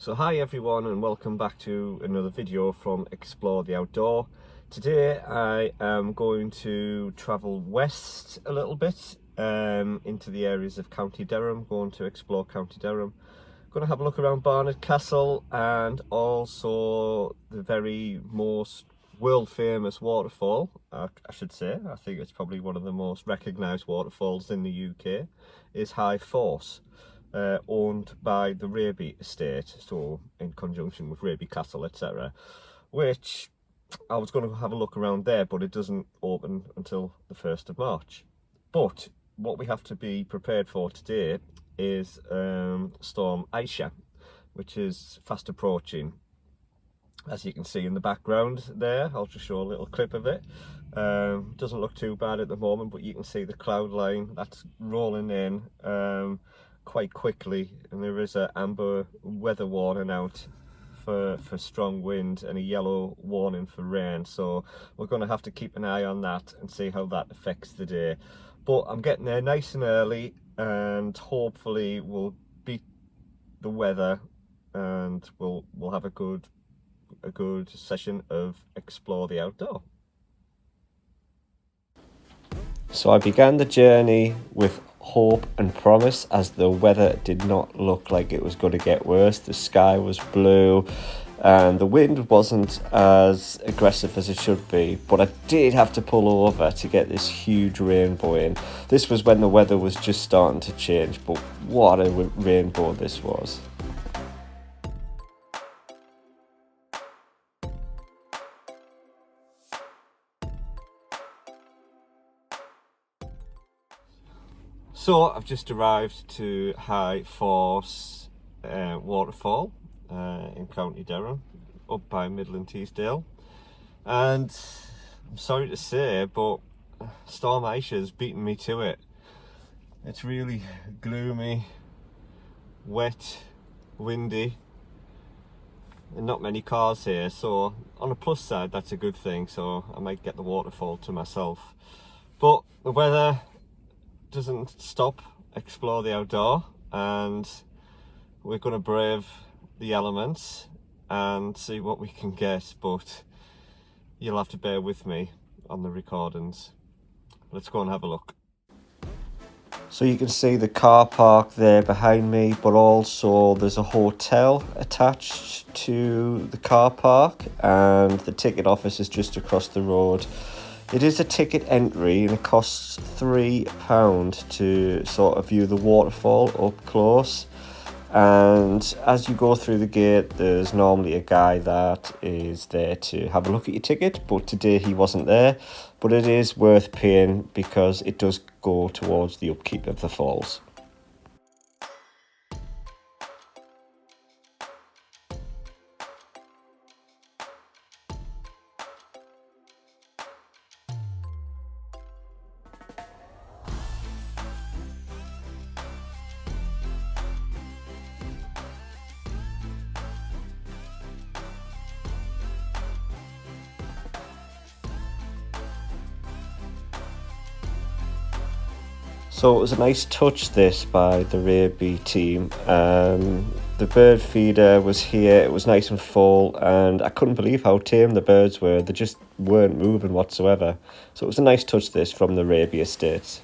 So hi everyone, and welcome back to another video from Explore the Outdoor. Today I am going to travel west a little bit into the areas of County Durham, going to explore County Durham. Going to have a look around Barnard Castle and also the very most world famous waterfall, I should say. I think it's probably one of the most recognised waterfalls in the UK, is High Force. Owned by the Raby estate, so in conjunction with Raby Castle, etc., which I was going to have a look around there, but it doesn't open until the 1st of March. But what we have to be prepared for today is Storm Aisha, which is fast approaching. As you can see in the background there, I'll just show a little clip of it. Doesn't look too bad at the moment, but you can see the cloud line that's rolling in quite quickly, and there is an amber weather warning out for strong wind and a yellow warning for rain, so we're going to have to keep an eye on that and see how that affects the day. But I'm getting there nice and early, and hopefully we'll beat the weather and we'll have a good session of Explore the Outdoor. So I began the journey with hope and promise, as the weather did not look like it was going to get worse. The sky was blue and the wind wasn't as aggressive as it should be, but I did have to pull over to get this huge rainbow in. This was when the weather was just starting to change, but what a rainbow this was. So I've just arrived to High Force Waterfall in County Durham, up by Midland Teesdale, and I'm sorry to say, but Storm Aisha's beaten me to it. It's really gloomy, wet, windy, and not many cars here, so on a plus side that's a good thing, so I might get the waterfall to myself. But the weather doesn't stop Explore the Outdoor, and we're going to brave the elements and see what we can get, but you'll have to bear with me on the recordings. Let's go and have a look. So you can see the car park there behind me, but also there's a hotel attached to the car park, and the ticket office is just across the road. It is a ticket entry, and it costs £3 to sort of view the waterfall up close. And as you go through the gate, there's normally a guy that is there to have a look at your ticket, but today he wasn't there. But it is worth paying because it does go towards the upkeep of the falls. So it was a nice touch this by the Raby team. The bird feeder was here, it was nice and full, and I couldn't believe how tame the birds were. They just weren't moving whatsoever. So it was a nice touch this from the Raby estates.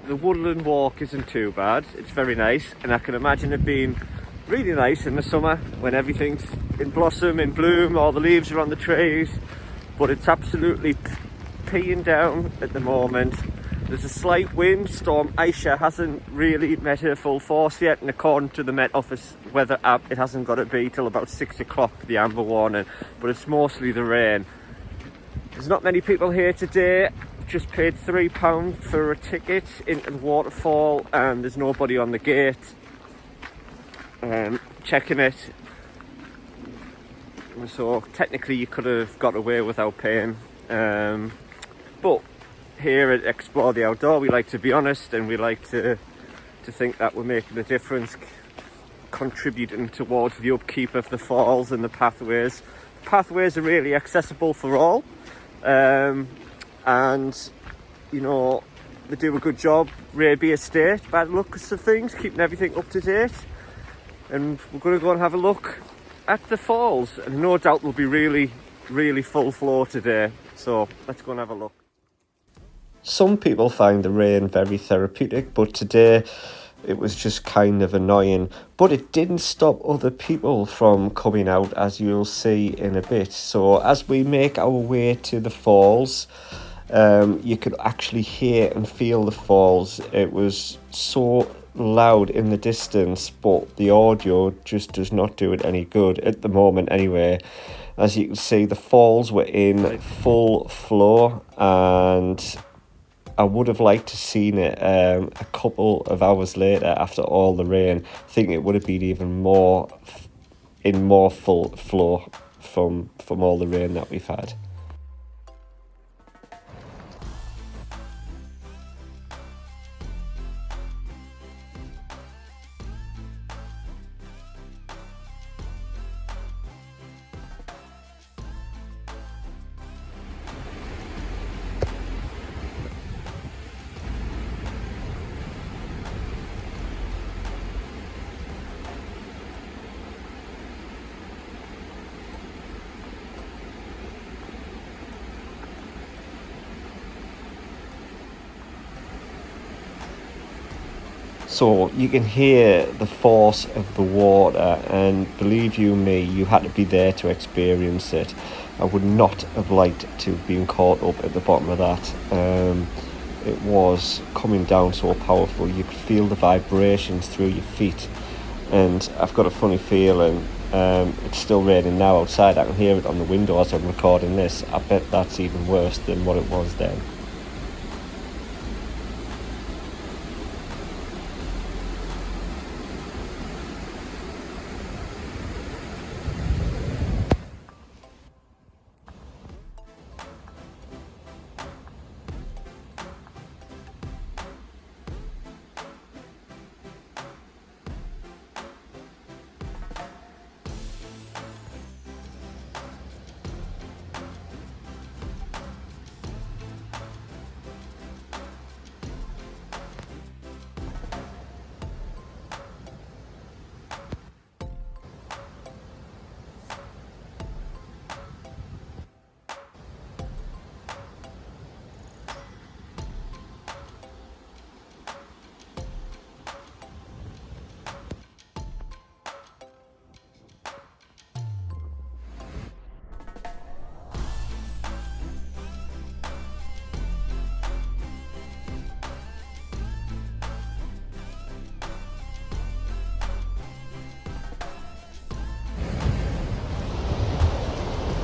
The woodland walk isn't too bad, it's very nice, and I can imagine it being really nice in the summer when everything's in blossom, in bloom, all the leaves are on the trees, but it's absolutely peeing down at the moment. There's a slight wind. Storm Aisha hasn't really met her full force yet, and according to the Met Office weather app, it hasn't got to be till about 6 o'clock, the amber warning, but it's mostly the rain. There's not many people here today. Just paid £3 for a ticket into the waterfall, and there's nobody on the gate. checking it. So technically you could have got away without paying, but here at Explore the Outdoor we like to be honest, and we like to think that we're making a difference, contributing towards the upkeep of the falls and the pathways. The pathways are really accessible for all, and you know, they do a good job, Raby Estate, by the looks of things, keeping everything up to date. And we're going to go and have a look at the falls, and no doubt they'll be really full flow today, so let's go and have a look. Some people find the rain very therapeutic, but today it was just kind of annoying. But it didn't stop other people from coming out, as you'll see in a bit. So as we make our way to the falls, you could actually hear and feel the falls. It was so loud in the distance, but the audio just does not do it any good at the moment anyway. As you can see, the falls were in full flow, and I would have liked to seen it a couple of hours later after all the rain. I think it would have been even more full flow from all the rain that we've had. So you can hear the force of the water, and believe you me, you had to be there to experience it. I would not have liked to have been caught up at the bottom of that. It was coming down so powerful, you could feel the vibrations through your feet, and I've got a funny feeling it's still raining now outside. I can hear it on the window as I'm recording this. I bet that's even worse than what it was then.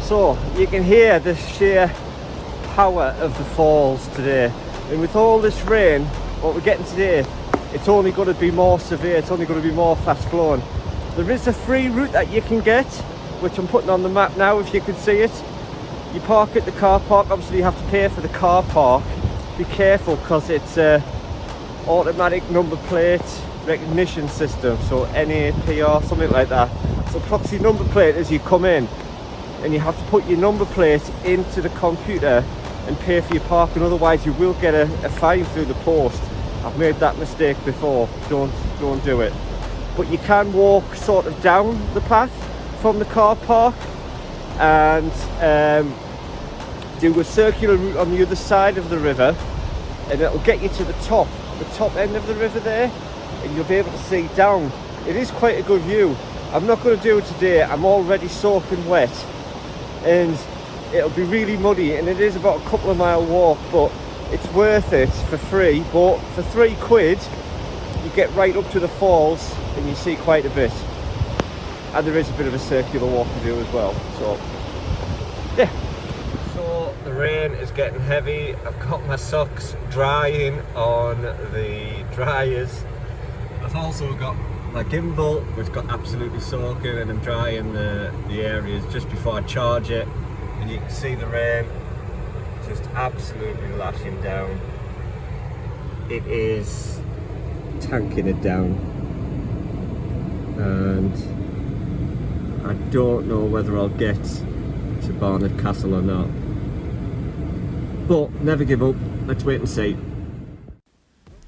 So you can hear the sheer power of the falls today, and with all this rain, what we're getting today, it's only going to be more severe, it's only going to be more fast flowing. There is a free route that you can get, which I'm putting on the map now if you can see it. You park at the car park, obviously you have to pay for the car park. Be careful because it's a automatic number plate recognition system, so NAP or something like that. So proxy number plate as you come in, and you have to put your number plate into the computer and pay for your parking, otherwise you will get a fine through the post. I've made that mistake before, don't do it. But you can walk sort of down the path from the car park and do a circular route on the other side of the river, and it'll get you to the top end of the river there, and you'll be able to see down. It is quite a good view. I'm not going to do it today, I'm already soaking wet, and it'll be really muddy, and it is about a couple of mile walk, but it's worth it for free. But for £3 you get right up to the falls and you see quite a bit, and there is a bit of a circular walk to do as well. So yeah, so the rain is getting heavy. I've got my socks drying on the dryers. I've also got my gimbal was got absolutely soaking, and I'm drying the areas just before I charge it, and you can see the rain just absolutely lashing down. It is tanking it down, and I don't know whether I'll get to Barnard Castle or not, but never give up. Let's wait and see.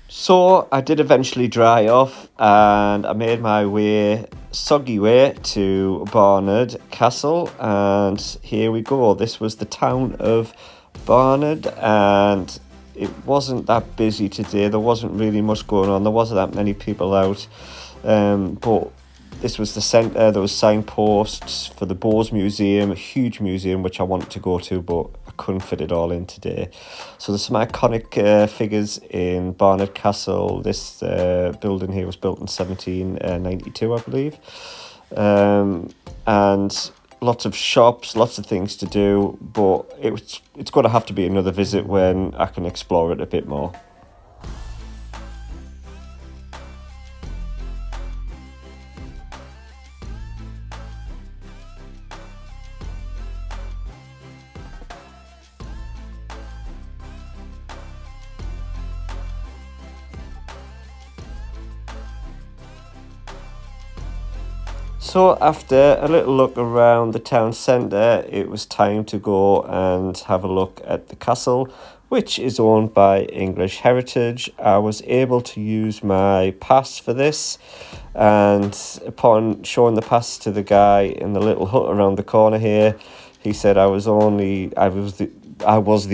So I did eventually dry off, and I made my way, soggy way, to Barnard Castle, and here we go. This was the town of Barnard, and it wasn't that busy today. There wasn't really much going on. There wasn't that many people out, but this was the centre. There was signposts for the Bose Museum, a huge museum which I wanted to go to, but I couldn't fit it all in today. So there's some iconic figures in Barnard Castle. This building here was built in 1792, I believe, and lots of shops, lots of things to do, but it's going to have to be another visit when I can explore it a bit more. So after a little look around the town centre, it was time to go and have a look at the castle, which is owned by English Heritage. I was able to use my pass for this, and upon showing the pass to the guy in the little hut around the corner here, he said I was the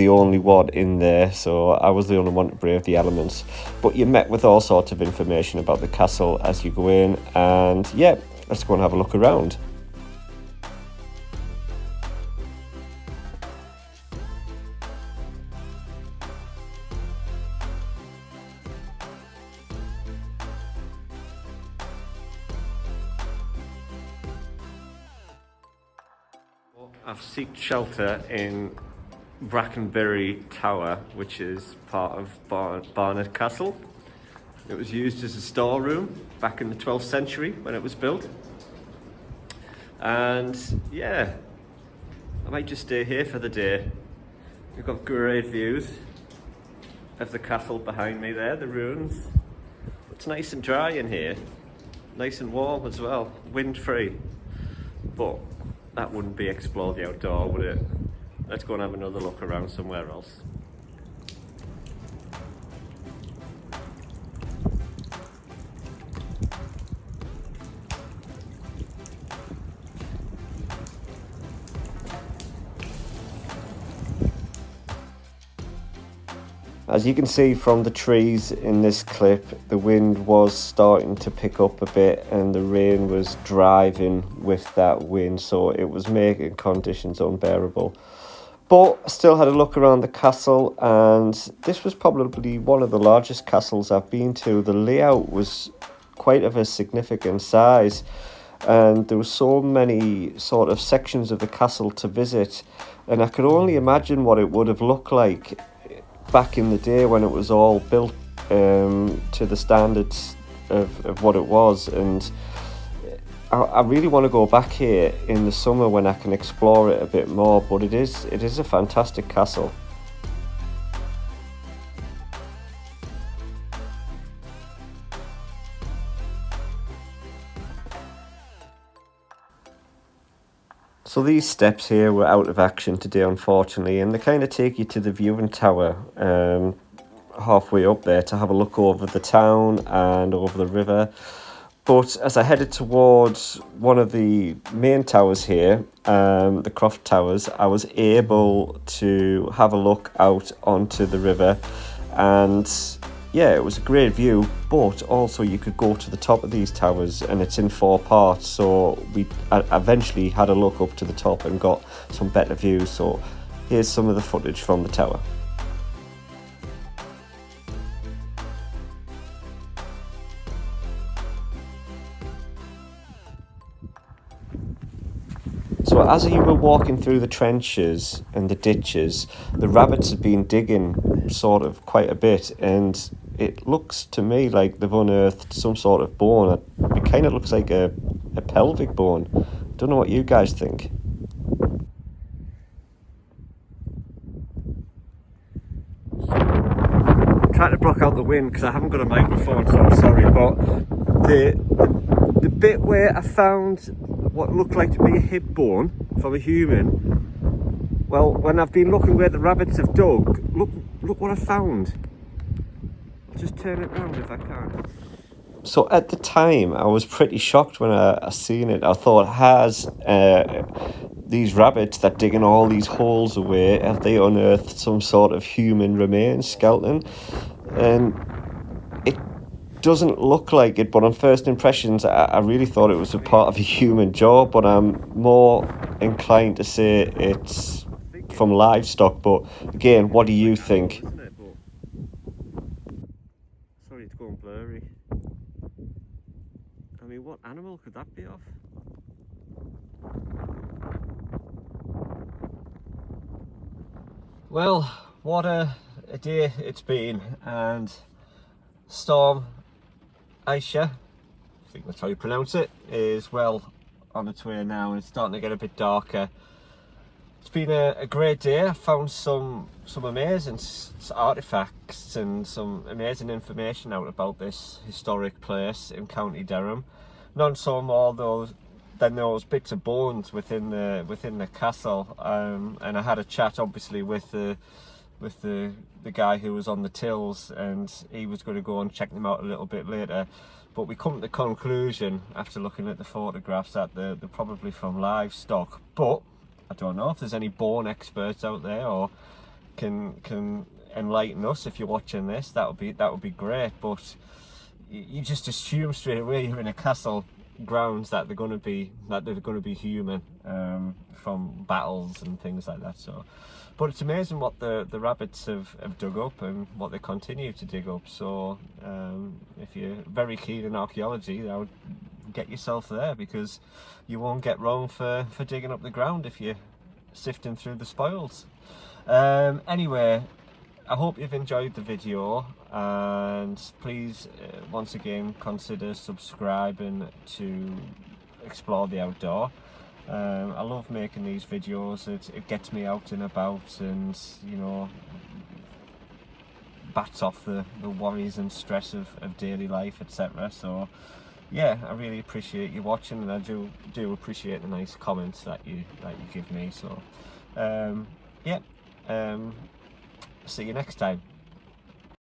only one in there, so I was the only one to brave the elements. But you're met with all sorts of information about the castle as you go in, and yeah, let's go and have a look around. I've sought shelter in Brackenbury Tower, which is part of Barnard Castle. It was used as a storeroom back in the 12th century when it was built. And yeah, I might just stay here for the day. We've got great views of the castle behind me there, the ruins. It's nice and dry in here, nice and warm as well, wind free. But that wouldn't be Explore the Outdoor, would it? Let's go and have another look around somewhere else. As you can see from the trees in this clip, the wind was starting to pick up a bit and the rain was driving with that wind, so it was making conditions unbearable. But I still had a look around the castle, and this was probably one of the largest castles I've been to. The layout was quite of a significant size, and there were so many sort of sections of the castle to visit, and I could only imagine what it would have looked like back in the day when it was all built to the standards of what it was. And I really want to go back here in the summer when I can explore it a bit more, but it is a fantastic castle. So these steps here were out of action today, unfortunately, and they kind of take you to the viewing tower halfway up there to have a look over the town and over the river. But as I headed towards one of the main towers here, the Croft Towers, I was able to have a look out onto the river, and yeah, it was a great view, but also you could go to the top of these towers, and it's in 4 parts, so I eventually had a look up to the top and got some better views. So here's some of the footage from the tower. So as you were walking through the trenches and the ditches, the rabbits had been digging sort of quite a bit, and it looks to me like they've unearthed some sort of bone. I'd be kind of looks like a pelvic bone. Don't know what you guys think. I'm trying to block out the wind because I haven't got a microphone, so I'm sorry, but the bit where I found what looked like to be a hip bone from a human, well, when I've been looking where the rabbits have dug, look what I found. I'll just turn it around if I can. So at the time, I was pretty shocked when I seen it. I thought, has these rabbits that digging all these holes away, have they unearthed some sort of human remains, skeleton? And it doesn't look like it, but on first impressions, I really thought it was a part of a human jaw, but I'm more inclined to say it's from livestock. But again, what do you think? Sorry, it's going blurry. I mean, what animal could that be of? Well, what a day it's been, and Storm Aisha, I think that's how you pronounce it, is well on its way now, and it's starting to get a bit darker. It's been a great day. I found some amazing artifacts and some amazing information out about this historic place in County Durham. Not so more than those bits of bones within the castle, and I had a chat obviously with the guy who was on the tills, and he was going to go and check them out a little bit later. But we come to the conclusion after looking at the photographs that they're probably from livestock. But I don't know if there's any bone experts out there or can enlighten us. If you're watching this, that would be great. But you just assume straight away you're in a castle grounds that they're going to be human, from battles and things like that. So, but it's amazing what the rabbits have dug up and what they continue to dig up. So if you're very keen in archaeology, I would get yourself there, because you won't get wrong for digging up the ground if you're sifting through the spoils. Anyway, I hope you've enjoyed the video, and please once again consider subscribing to Explore the Outdoor. I love making these videos. It gets me out and about, and you know, bats off the worries and stress of daily life, etc. So yeah, I really appreciate you watching, and I do appreciate the nice comments that you give me. So yeah, see you next time.